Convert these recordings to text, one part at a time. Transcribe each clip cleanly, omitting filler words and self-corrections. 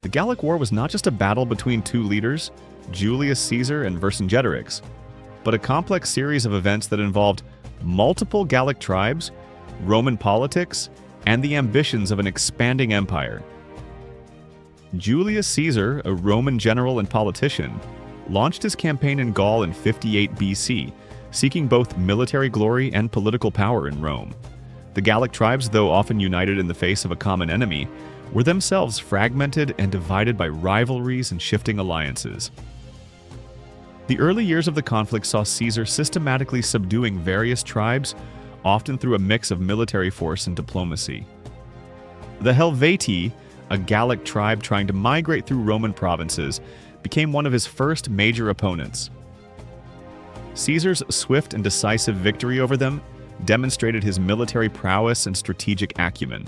The Gallic War was not just a battle between two leaders, Julius Caesar and Vercingetorix, but a complex series of events that involved multiple Gallic tribes, Roman politics, and the ambitions of an expanding empire. Julius Caesar, a Roman general and politician, launched his campaign in Gaul in 58 BC, seeking both military glory and political power in Rome. The Gallic tribes, though often united in the face of a common enemy, were themselves fragmented and divided by rivalries and shifting alliances. The early years of the conflict saw Caesar systematically subduing various tribes, often through a mix of military force and diplomacy. The Helvetii, a Gallic tribe trying to migrate through Roman provinces, became one of his first major opponents. Caesar's swift and decisive victory over them demonstrated his military prowess and strategic acumen.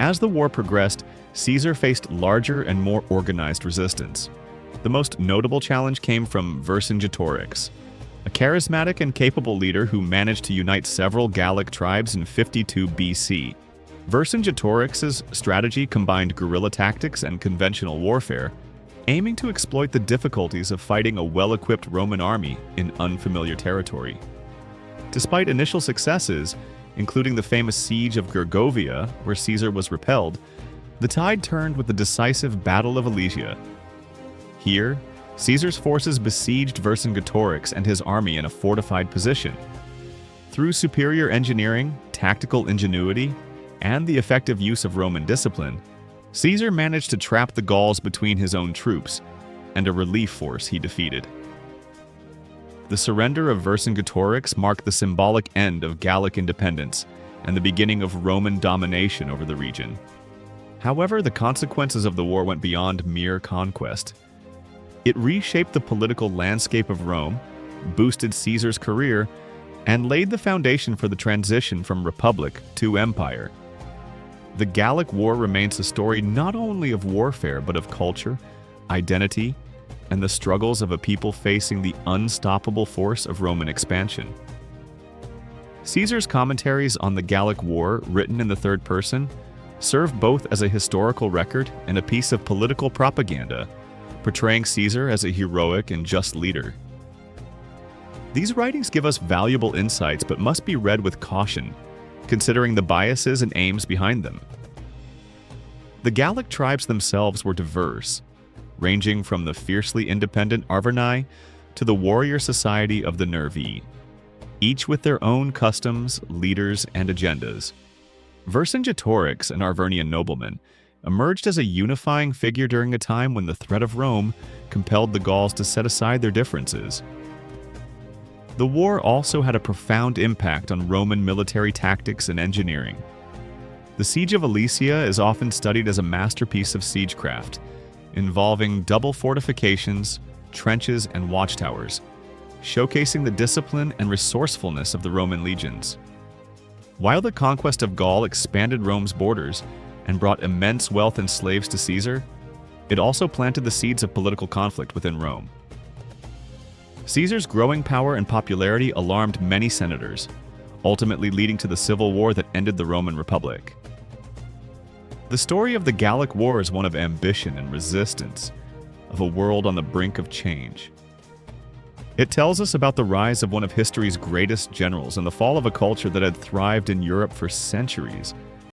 As the war progressed, Caesar faced larger and more organized resistance. The most notable challenge came from Vercingetorix, a charismatic and capable leader who managed to unite several Gallic tribes in 52 BC. Vercingetorix's strategy combined guerrilla tactics and conventional warfare, aiming to exploit the difficulties of fighting a well-equipped Roman army in unfamiliar territory. Despite initial successes, including the famous siege of Gergovia, where Caesar was repelled, the tide turned with the decisive Battle of Alesia. Here, Caesar's forces besieged Vercingetorix and his army in a fortified position. Through superior engineering, tactical ingenuity, and the effective use of Roman discipline, Caesar managed to trap the Gauls between his own troops and a relief force he defeated. The surrender of Vercingetorix marked the symbolic end of Gallic independence and the beginning of Roman domination over the region. However, the consequences of the war went beyond mere conquest. It reshaped the political landscape of Rome, boosted Caesar's career, and laid the foundation for the transition from republic to empire. The Gallic War remains a story not only of warfare but of culture, identity, and the struggles of a people facing the unstoppable force of Roman expansion. Caesar's commentaries on the Gallic War, written in the third person, serve both as a historical record and a piece of political propaganda, portraying Caesar as a heroic and just leader. These writings give us valuable insights but must be read with caution, considering the biases and aims behind them. The Gallic tribes themselves were diverse, ranging from the fiercely independent Arverni to the warrior society of the Nervii, each with their own customs, leaders, and agendas. Vercingetorix, an Arvernian nobleman, emerged as a unifying figure during a time when the threat of Rome compelled the Gauls to set aside their differences. The war also had a profound impact on Roman military tactics and engineering. The Siege of Alesia is often studied as a masterpiece of siegecraft, involving double fortifications, trenches, and watchtowers, showcasing the discipline and resourcefulness of the Roman legions. While the conquest of Gaul expanded Rome's borders and brought immense wealth and slaves to Caesar, it also planted the seeds of political conflict within Rome. Caesar's growing power and popularity alarmed many senators, ultimately leading to the civil war that ended the Roman Republic. The story of the Gallic War is one of ambition and resistance, of a world on the brink of change. It tells us about the rise of one of history's greatest generals and the fall of a culture that had thrived in Europe for centuries.